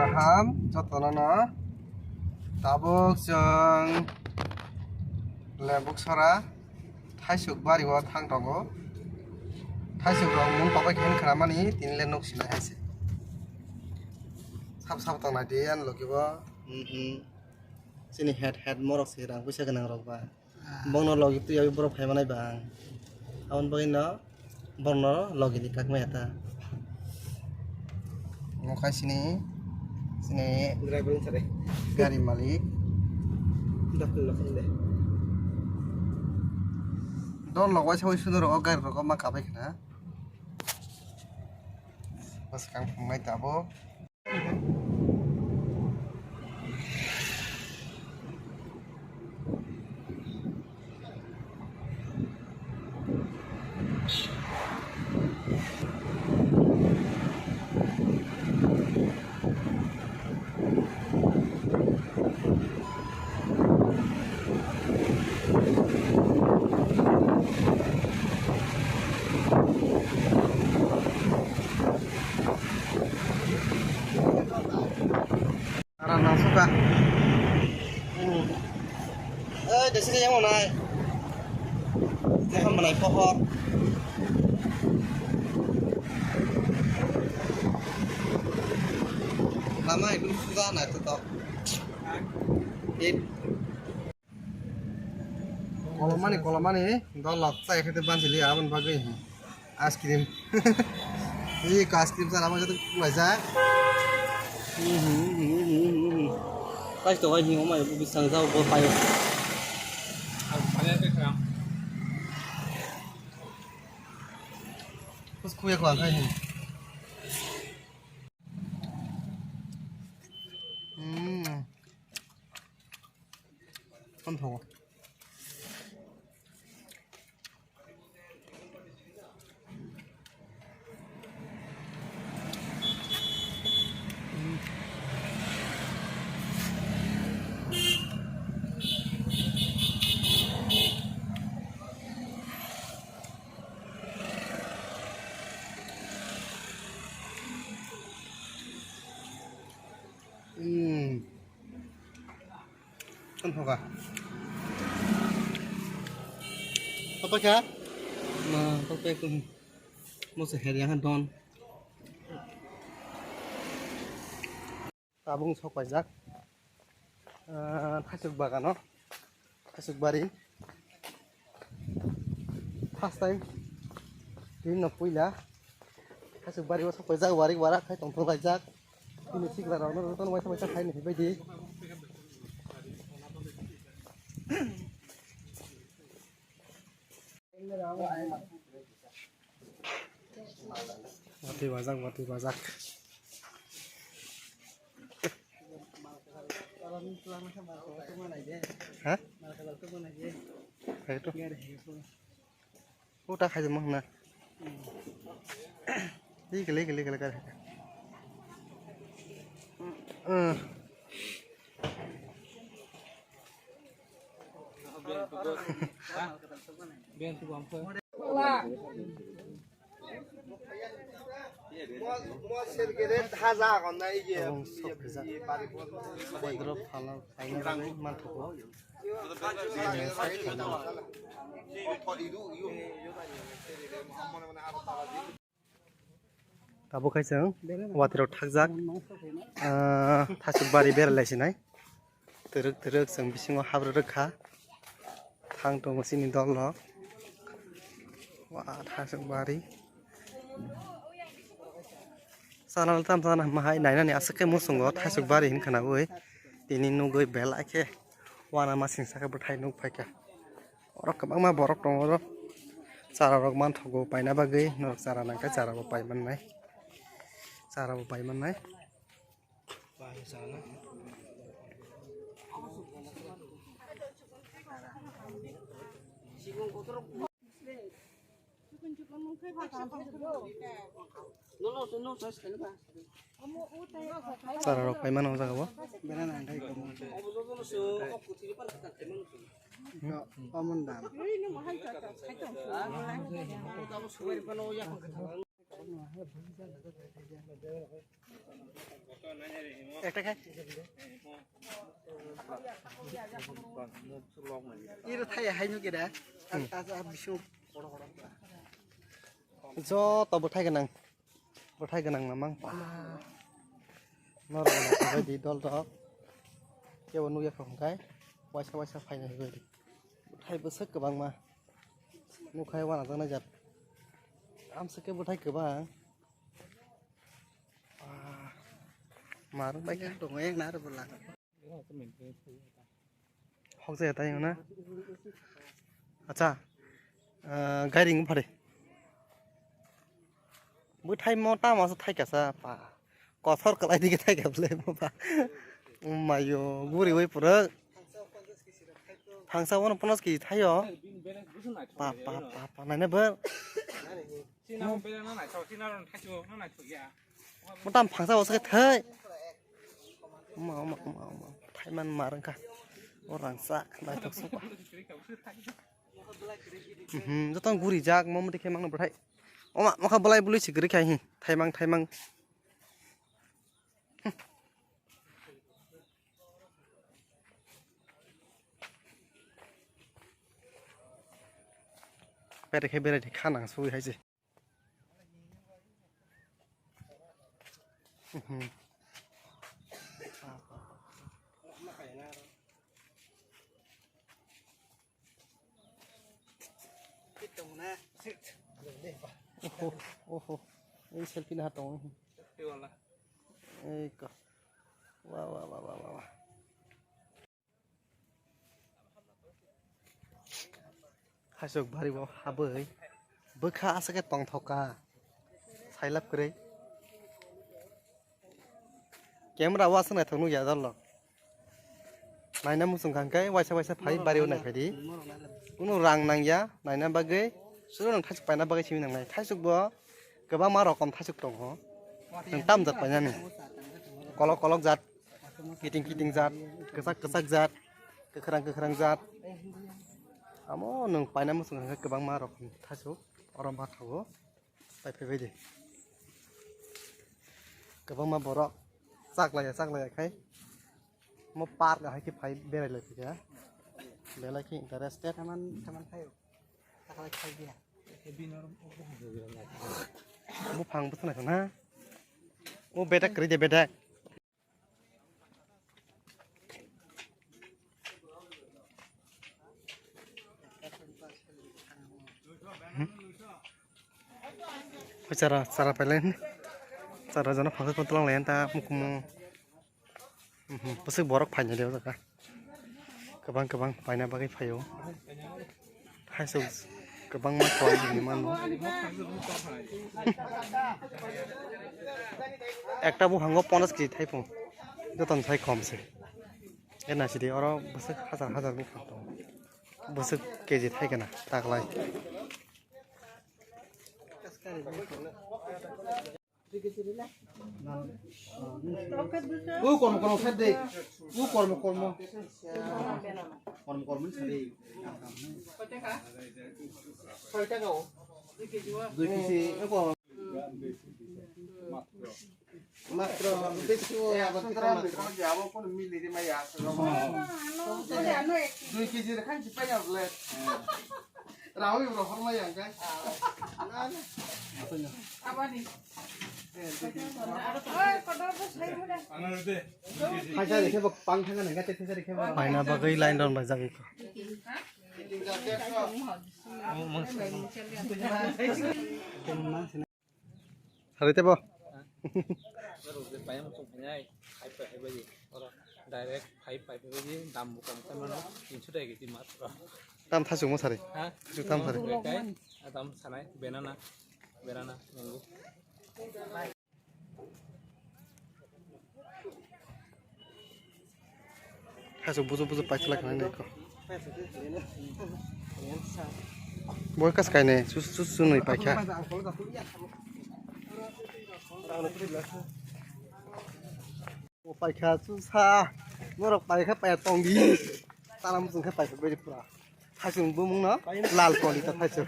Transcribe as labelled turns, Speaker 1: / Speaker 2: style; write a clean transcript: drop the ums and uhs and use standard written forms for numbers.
Speaker 1: Gaham jotono tabuk jeng lebuk sora thaisuk bari o thang tongo thaisuk rok mun papai khen khamani tinle nok sina haise sab sab tong nai dian logibo sini head morok sirang puisa ganang rok ba bongno logi tu yabi borok phaimanai bang abon bagino bongno logi ni kakme eta ngokai sini driver sare gari malik dakul deh don logwai sawi sunur o gari rok ma kabai khana pas kang phungnai tabo suka dari sini yang mau naik jangan menaik pohon lama itu susah naik tetap kalau mana dolok saya kita bantu lihat abang bagai es krim ini es krim sana apa itu baca Cái chỗ anh hình mà bị sang rau có phải không? Khuya khoảng cái hình. Con thổ. Con thổ à? Apa kah? Nah, papai cùng một sự hẹn yang don. Tabung sok pajak. Thasuk bagano. Thasuk bari. First time. Din na puila. Thasuk bari sok pajak warik warak khai tong thong pajak. Ini sih kalau orang nonton macam-macam khai nih bayi. Mati bazak. Hah? Itu. Udah kayak mana? Gile kan. Tabuk kaisang watirok thakjak thasuk bari beralaisinaai teruk jeng bisingo habru rokha thang tongo sini dolok wa thasuk bari sanal tam sana mahai nainani asake musungo thasuk bari hinkhana oi tini nugoi belake wana masing saka bethai nuk phaika orok kabangma borok tongo cara rok manthogo paina bagui norok cara nangka cara bo paimannai cara bo paimannai sana cara rok paiman ang jaga bo benan andai kamu pamundam একটা খাই
Speaker 2: 이로 타야 하이누게다. 따서 비쇼 걸어 걸어.
Speaker 1: ज' tao bữa thay cái năng là mang nó rồi là cái gì đó đó kêu nuôi không cái quay sao phải này rồi bữa thay bữa sức của bằng mà nuôi khai qua là tao nói giật am sức cái bữa thay của bà mà nó bay
Speaker 2: cái đồ ngang nã rồi bật lại.
Speaker 1: học gì tay nó à cái đình cũng phải bữa thay mò ta mà sao thay cả sao bà có thốt cái này đi cái thay cả lên mà mà yo guri với phụ nữ thằng sau nó nó kỳ thay rồi bà này nó bớt một tầm thằng sau sẽ thay mà thay man mà cả orang sa lại thực sự rất tao guri jak mau đi khai mang nó thay mà không balai bului chỉ cái khai thay mang bere thì khá nặng xui hay gì ô এই selfie na tong এই ka wow hasok bari bo habei bokha asake tong thoka sailap kore camera wa sna thonu ya dal naina musung khangkai waisa phai bari onai phadi kuno rang nang ya naina bagai suru nang thasuk paina bagai chimi nang nai thasuk bo goba ma rokom thasuk tong ho nang tam jat paina ni kolok jat kiting jat kesak jat kekrang jat amo nang paina musung khangkai goba ma rokom thasuk orom ba thago pai phai de goba ma borok saklaya khai mo park ga hai ki phai berai lai ya belai ki interested
Speaker 2: Taman kayo. Takalay kayo dia.
Speaker 1: mo phang bus này na mo beta kri de beta cara pelen cara jana phang ko tlang len ta mukum pusuk borok phanya deu ka kebang paina bagai phayo hai so kebang ma koi ni manu একটা বুহাঙ্গ 50 কেজি থাইপো যতন থাই কমছে এনা সিদি অর বসক হাজার বুহাং দं বসক কেজি থাইগেনা তাগলাই ও কোন ফেদে ও কর্ম ছাড়ে কয় টাকা 2 কেজি এগো মাত্র বেশি আবার যাবো কোন মিলি রে মাইয়া 2 কেজি রে খাইছি পাইয়া বলে রাও ইবro হরমাই আঙ্কা আবানি খাইছা দেখে পাং থাকা নাগা তেছে দেখে পাইনা বাগৈ লাইন ডাউন বাই জাগি harite bo
Speaker 3: direct 5 baji dam bukan kan 300 টাকা কেজি মাত্র
Speaker 1: দাম থাসুক মসারে
Speaker 3: হ্যাঁ
Speaker 1: দাম সারে
Speaker 3: দাম সানাই বেনানা ম্যাঙ্গো
Speaker 1: থাসুক বুজো পাইছলা খানে দেখো বই কাজ কাইনে সুসু নই পাইখা ও পাইখা সুসা মোরক পাইখা পাই টংগি তারাম সুং খা পাইখা বেজি পুরা থাসুক বুমুং না লাল কলি তা থাসুক